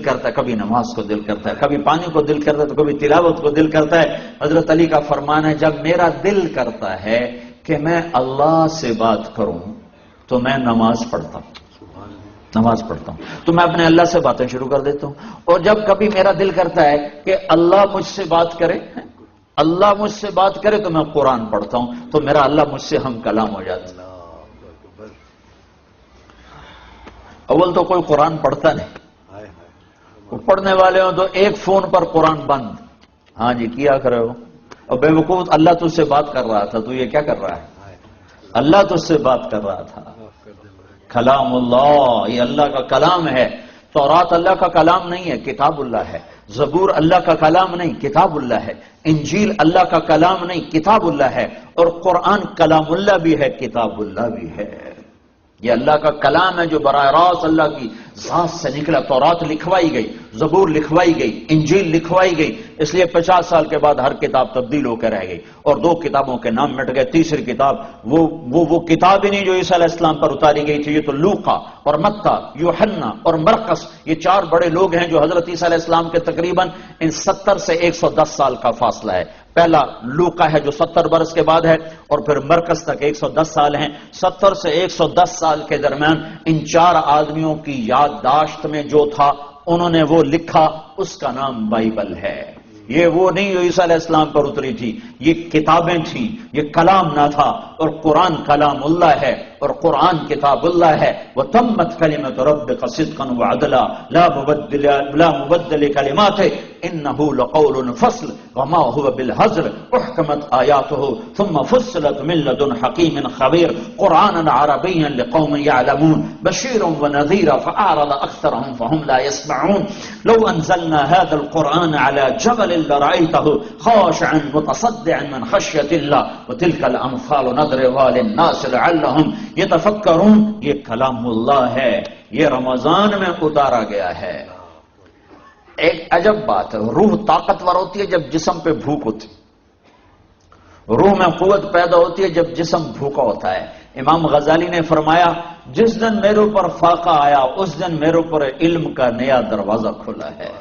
کرتا ہے، کبھی نماز کو دل کرتا ہے، کبھی پانی کو دل کرتا ہے، تو کبھی تلاوت کو دل کرتا ہے۔ حضرت علی کا فرمان ہے جب میرا دل کرتا ہے کہ میں اللہ سے بات کروں تو میں نماز پڑھتا ہوں، تو میں اپنے اللہ سے باتیں شروع کر دیتا ہوں، اور جب کبھی میرا دل کرتا ہے کہ اللہ مجھ سے بات کرے، اللہ مجھ سے بات کرے تو میں قرآن پڑھتا ہوں، تو میرا اللہ مجھ سے ہم کلام ہو جاتا ہے۔ اول تو کوئی قرآن پڑھتا نہیں، وہ پڑھنے والے ہوں تو ایک فون پر قرآن بند، ہاں جی کیا کرے ہو، اور بے وقوف اللہ تجھ سے بات کر رہا تھا، تو یہ کیا کر رہا ہے؟ اللہ تجھ سے بات کر رہا تھا۔ کلام اللہ، یہ اللہ کا کلام ہے۔ تورات اللہ کا کلام نہیں ہے، کتاب اللہ ہے۔ زبور اللہ کا کلام نہیں، کتاب اللہ ہے۔ انجیل اللہ کا کلام نہیں، کتاب اللہ ہے۔ اور قرآن کلام اللہ بھی ہے، کتاب اللہ بھی ہے۔ یہ اللہ کا کلام ہے جو براہ راست اللہ کی ذات سے نکلا۔ تورات لکھوائی گئی، زبور لکھوائی گئی، انجیل لکھوائی گئی، اس لیے 50 سال کے بعد ہر کتاب تبدیل ہو کے رہ گئی، اور 2 کتابوں کے نام مٹ گئے۔ تیسری کتاب وہ کتاب ہی نہیں جو عیسیٰ علیہ السلام پر اتاری گئی تھی، یہ تو لوقا اور متی، یوحنا اور مرقس، یہ 4 بڑے لوگ ہیں جو حضرت عیسیٰ علیہ السلام کے تقریباً ان 70 سے 110 سال کا فاصلہ ہے۔ پہلا لوقا ہے جو 70 برس کے بعد ہے، اور پھر مرقس تک 110 سال ہیں۔ 70 سے 110 سال کے درمیان ان 4 آدمیوں کی یادداشت میں جو تھا انہوں نے وہ لکھا، اس کا نام بائبل ہے۔ یہ وہ نہیں جو عیسیٰ علیہ السلام پر اتری تھی، یہ کتابیں تھیں، یہ کلام نہ تھا، اور قرآن کلام اللہ ہے، اور قرآن کتاب اللہ ہے۔ وَتَمَّتْ كَلِمَةُ رَبِّكَ صِدْقًا وَعَدْلًا لَا مُبَدِّلَ لِكَلِمَاتِهِ إِنَّهُ لَقَوْلٌ فَصْلٌ وَمَا هُوَ بِالْهَزْلِ أُحْكِمَتْ آيَاتُهُ ثُمَّ فُصِّلَتْ مِن لَّدُنْ حَكِيمٍ خَبِيرٍ قُرْآنًا عَرَبِيًّا لِقَوْمٍ يَعْلَمُونَ بَشِيرًا وَنَذِيرًا فَأَعْرَضَ أَكْثَرُهُمْ فَهُمْ لَا يَسْمَعُونَ لَوْ أَنزَلْنَا هَذَا الْقُرْآنَ عَلَى جَبَلٍ لَرَأَيْتَهُ خَاشِعًا مُتَصَدِّعًا مِنْ خَشْيَةِ اللَّهِ وَتِلْكَ الْأَمْثَالُ نَضْرِبُهَا لِلنَّاسِ لَعَلَّهُمْ يَتَفَكَّرُونَ۔ یہ کلام اللہ ہے، یہ رمضان میں اتارا گیا ہے۔ ایک عجب بات ہے، روح طاقتور ہوتی ہے جب جسم پہ بھوک ہوتی، روح میں قوت پیدا ہوتی ہے جب جسم بھوکا ہوتا ہے۔ امام غزالی نے فرمایا جس دن میرے اوپر فاقہ آیا اس دن میرے اوپر علم کا نیا دروازہ کھلا ہے۔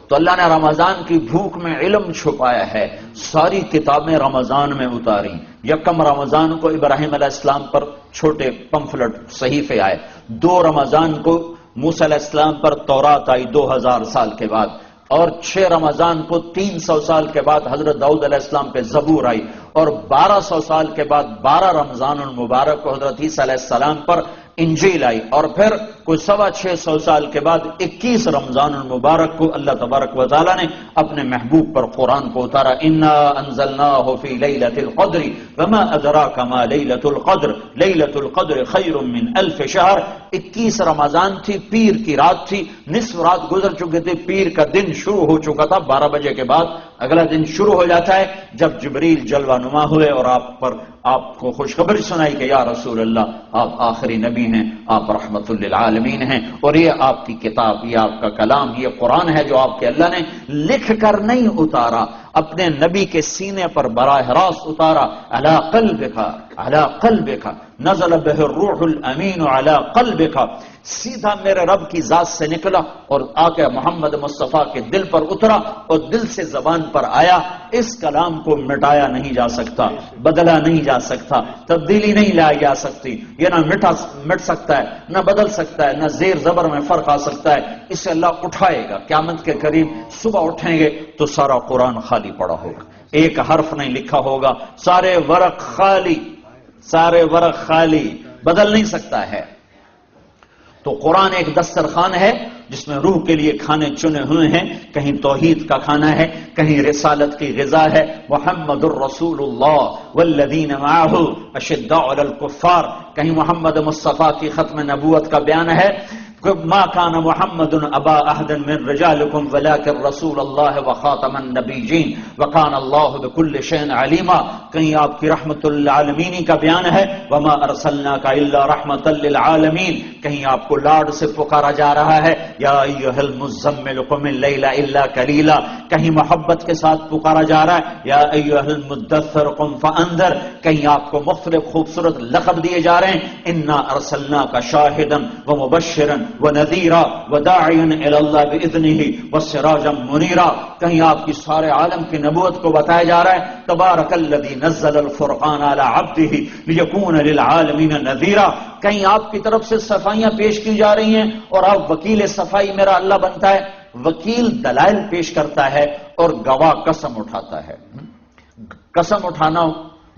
تو اللہ نے رمضان کی بھوک میں علم چھپایا ہے، ساری کتابیں رمضان میں اتاری۔ یکم رمضان کو ابراہیم علیہ السلام پر چھوٹے پمفلٹ صحیفے آئے، 2 رمضان کو موسیٰ علیہ السلام پر تورات آئی 2000 سال کے بعد، اور 6 رمضان کو 300 سال کے بعد حضرت داؤد علیہ السلام پہ زبور آئی، اور 1200 سال کے بعد 12 رمضان المبارک کو حضرت عیسیٰ علیہ السلام پر انجیل آئی، اور پھر کوئی 650 سال کے بعد 21 رمضان المبارک کو اللہ تبارک و تعالی نے اپنے محبوب پر قرآن کو اتارا۔ انا انزلناہ فی لیلۃ القدر وما ادراک ما لیلۃ القدر لیلۃ القدر خیر من 1000 شہر۔ 21 رمضان تھی، پیر کی رات تھی، نصف رات گزر چکی تھی، پیر کا دن شروع ہو چکا تھا، 12 بجے کے بعد اگلا دن شروع ہو جاتا ہے جب جبریل جلوہ نما ہوئے اور آپ کو خوشخبری سنائی کہ یا رسول اللہ آپ آخری نبی ہیں، آپ رحمت للعالمین ہیں، اور یہ آپ کی کتاب، یہ آپ کا کلام، یہ قرآن ہے جو آپ کے اللہ نے لکھ کر نہیں اتارا، اپنے نبی کے سینے پر براہ راست اتارا۔ علی قلبک نزل بہ الروح الامین علی قلبک، سیدھا میرے رب کی ذات سے نکلا اور آ کے محمد مصطفیٰ کے دل پر اترا اور دل سے زبان پر آیا۔ اس کلام کو مٹایا نہیں جا سکتا، بدلا نہیں جا سکتا، تبدیلی نہیں لائی جا سکتی، یہ نہ مٹ سکتا ہے، نہ بدل سکتا ہے، نہ زیر زبر میں فرق آ سکتا ہے۔ اسے اللہ اٹھائے گا قیامت کے قریب، صبح اٹھیں گے تو سارا قرآن خالی پڑا ہوگا، ایک حرف نہیں لکھا ہوگا، سارے ورق خالی، بدل نہیں سکتا ہے۔ تو قرآن ایک دسترخوان ہے جس میں روح کے لیے کھانے چنے ہوئے ہیں، کہیں توحید کا کھانا ہے، کہیں رسالت کی غذا ہے۔ محمد الرسول اللہ والذین معہ اشداء علی الکفار، کہیں محمد مصطفیٰ کی ختم نبوت کا بیان ہے۔ ما کان محمد ابا احد من رجالکم ولکن رسول اللہ وخاتم النبیین وکان اللہ بکل شیء علیما، کہیں آپ کی رحمت للعالمین کا بیان ہے۔ وما ارسلناک الا رحمۃ للعالمین، کہیں آپ کو لاڈ سے پکارا جا رہا ہے یا ایھا المزمل قم اللیل الا قلیلا، کہیں محبت کے ساتھ پکارا جا رہا ہے یا ایھا المدثر قم فانذر، کہیں آپ کو مختلف خوبصورت لقب دیے جا رہے ہیں۔ انا ارسلناک شاہدا ومبشرا ونذیرا وداعیا الی اللہ باذنہ وسراجا منیرا. کہیں آپ کی سارے عالم کی نبوت کو بتایا جا رہا ہے تبارک الذی نزل الفرقان علی عبدہ لیکون للعالمین نذیرا. کہیں آپ کی طرف سے صفائیاں پیش کی جا رہی ہیں اور آپ وکیل صفائی میرا اللہ بنتا ہے. وکیل دلائل پیش کرتا ہے اور گواہ قسم اٹھاتا ہے. قسم اٹھانا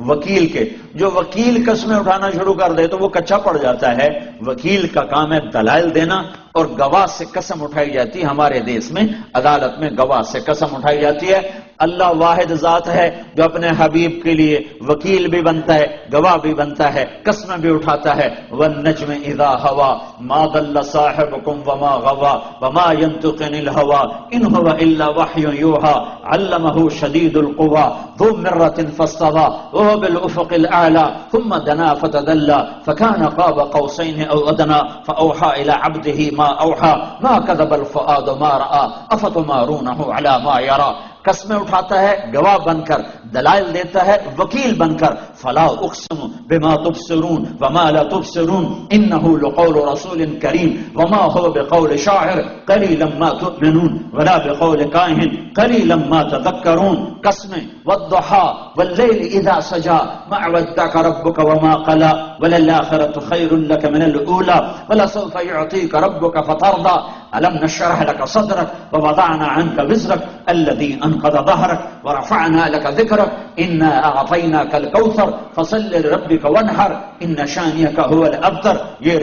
وکیل کے، جو وکیل قسمیں اٹھانا شروع کر دے تو وہ کچا پڑ جاتا ہے. وکیل کا کام ہے دلائل دینا اور گواہ سے قسم اٹھائی جاتی ہے. ہمارے دیش میں عدالت میں گواہ سے قسم اٹھائی جاتی ہے. اللہ واحد ذات ہے جو اپنے حبیب کے لیے وکیل بھی بنتا ہے، گواہ بھی بنتا ہے، قسمیں بھی اٹھاتا ہے. والنجم اذا ہوا ما ضل صاحبكم وما غوا وما ينطق عن الهوى ان هو الا وحي يوحى علمه شديد القوى ذو مرة فاستوى وهو بالافق الاعلى ثم دنا فتدلى فكان قاب قوسين او ادنى فاوحى الى عبده ما اوحى ما كذب الفؤاد ما راى افتمارونه على ما يرى. قسمیں اٹھاتا ہے گواہ بن کر، دلائل دیتا ہے وکیل بن کر. فلا اقسم بما تبصرون وما لا تبصرون انه لقول رسول کریم وما هو بقول شاعر قلیلا ما تؤمنون ولا بقول کاہن قلیلا ما تذکرون. قسمیں والضحى واللیل اذا سجى ما ودعك ربك وما قلى وللآخرة خير لك من الأولى ولسوف يعطيك ربك فترضى ألم نشرح لك صدرك ووضعنا عنك وزرك الذي أنقض ظهرك ورفعنا لك ذكرك إنا أعطيناك الكوثر فصل لربك وانحر إن شانئك هو الأبتر. یہ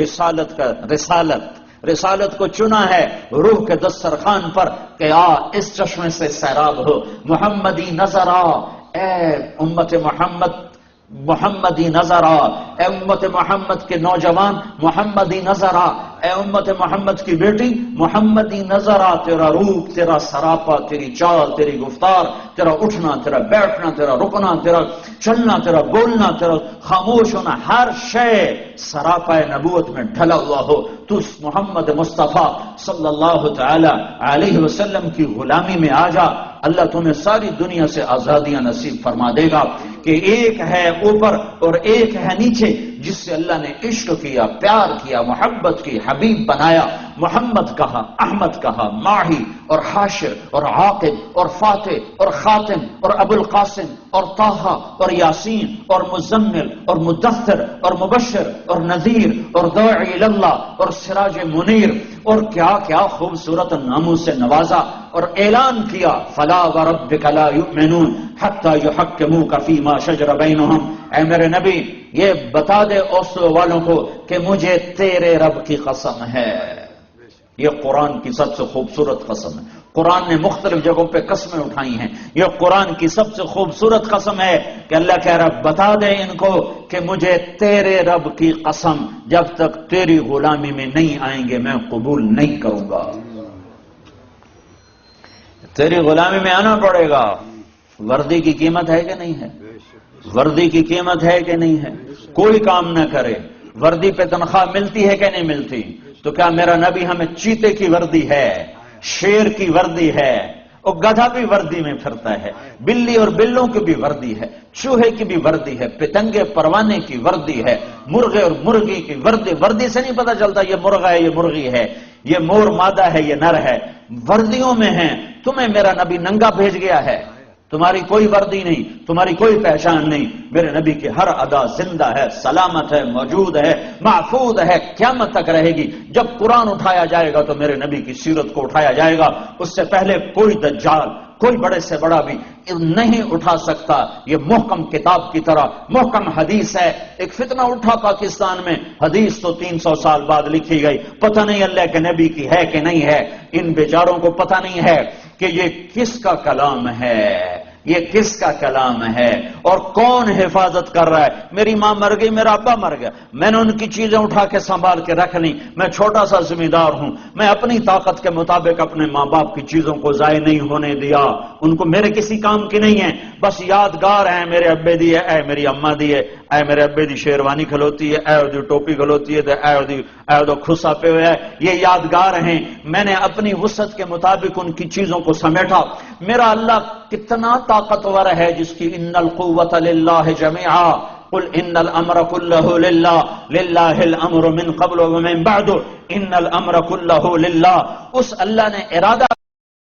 رسالت کو چنا ہے روح کے دسترخوان پر کہ آ اس چشمے سے سیراب ہو. محمدی نظر آ اے امت محمدی نظر آ، اے امت محمد کے نوجوان محمدی نظر آ، اے امت محمد کی بیٹی محمدی نظر آ. تیرا روپ، تیرا سراپا، تیری چال، تیری گفتار، تیرا اٹھنا، تیرا بیٹھنا، تیرا رکنا، تیرا چلنا، تیرا بولنا، تیرا خاموش ہونا، ہر شے سراپا نبوت میں ڈھلا ہوا ہو. تو محمد مصطفیٰ صلی اللہ تعالی علیہ وسلم کی غلامی میں آ جا. اللہ تمہیں ساری دنیا سے آزادیاں نصیب فرما دے گا کہ ایک ہے اوپر اور ایک ہے نیچے، جس سے اللہ نے عشق کیا، پیار کیا، محبت کی، حبیب بنایا. محمد کہا، احمد کہا، ماہی اور حاشر اور عاقب اور فاتح اور خاتم اور ابو القاسم اور طٰہٰ اور یاسین اور مزمل اور مدثر اور مبشر اور نذیر اور داعی اللہ اور سراج منیر اور کیا کیا خوبصورت ناموں سے نوازا اور اعلان کیا. فلا وربک لا یؤمنون حتی یحکموک فیما شجر بینہم. اے میرے نبی یہ بتا دے اوسلو والوں کو کہ مجھے تیرے رب کی قسم ہے. یہ قرآن کی سب سے خوبصورت قسم ہے. قرآن نے مختلف جگہوں پہ قسمیں اٹھائی ہیں. یہ قرآن کی سب سے خوبصورت قسم ہے کہ اللہ کہہ رہا بتا دے ان کو کہ مجھے تیرے رب کی قسم جب تک تیری غلامی میں نہیں آئیں گے میں قبول نہیں کروں گا. تیری غلامی میں آنا پڑے گا. وردی کی قیمت ہے کہ نہیں ہے؟ وردی کی قیمت ہے کہ نہیں ہے؟ کوئی کام نہ کرے، وردی پہ تنخواہ ملتی ہے کہ نہیں ملتی؟ تو کیا میرا نبی ہمیں چیتے کی وردی ہے، شیر کی وردی ہے، اور گدھا بھی وردی میں پھرتا ہے، بلی اور بلوں کی بھی وردی ہے، چوہے کی بھی وردی ہے، پتنگے پروانے کی وردی ہے، مرغے اور مرغی کی وردی. وردی سے نہیں پتا چلتا یہ مرغا ہے یہ مرغی ہے، یہ مور مادہ ہے یہ نر ہے. وردیوں میں ہیں. تمہیں میرا نبی ننگا بھیج گیا ہے، تمہاری کوئی وردی نہیں، تمہاری کوئی پہچان نہیں. میرے نبی کی ہر ادا زندہ ہے، سلامت ہے، موجود ہے، محفوظ ہے، قیامت تک رہے گی. جب قرآن اٹھایا جائے گا تو میرے نبی کی سیرت کو اٹھایا جائے گا. اس سے پہلے کوئی دجال، کوئی بڑے سے بڑا بھی نہیں اٹھا سکتا. یہ محکم کتاب کی طرح محکم حدیث ہے. ایک فتنہ اٹھا پاکستان میں، حدیث تو 300 سال بعد لکھی گئی، پتہ نہیں اللہ کے نبی کی ہے کہ نہیں ہے. ان بیچاروں کو پتہ نہیں ہے کہ یہ کس کا کلام ہے، یہ کس کا کلام ہے اور کون حفاظت کر رہا ہے. میری ماں مر گئی، میرا ابا مر گیا، میں نے ان کی چیزیں اٹھا کے سنبھال کے رکھ لی. میں چھوٹا سا ذمہ دار ہوں، میں اپنی طاقت کے مطابق اپنے ماں باپ کی چیزوں کو ضائع نہیں ہونے دیا. ان کو میرے کسی کام کی نہیں ہے، بس یادگار ہیں. میرے ابے دی ہے، اے میری اماں دی ہے، اے میرے ابے دی شیروانی کھلوتی ہے، اے دی ٹوپی کھلوتی ہے، اے دی خسا پہ ہوئے ہے. یہ یادگار ہیں. میں نے اپنی وسعت کے مطابق ان کی چیزوں کو سمیٹا. میرا اللہ کتنا طاقتور ہے جس کی ان القوت للہ جميعا، قل ان الامر كله لله لله الامر من قبل ومن بعد ان الامر كله لله. اس اللہ نے ارادہ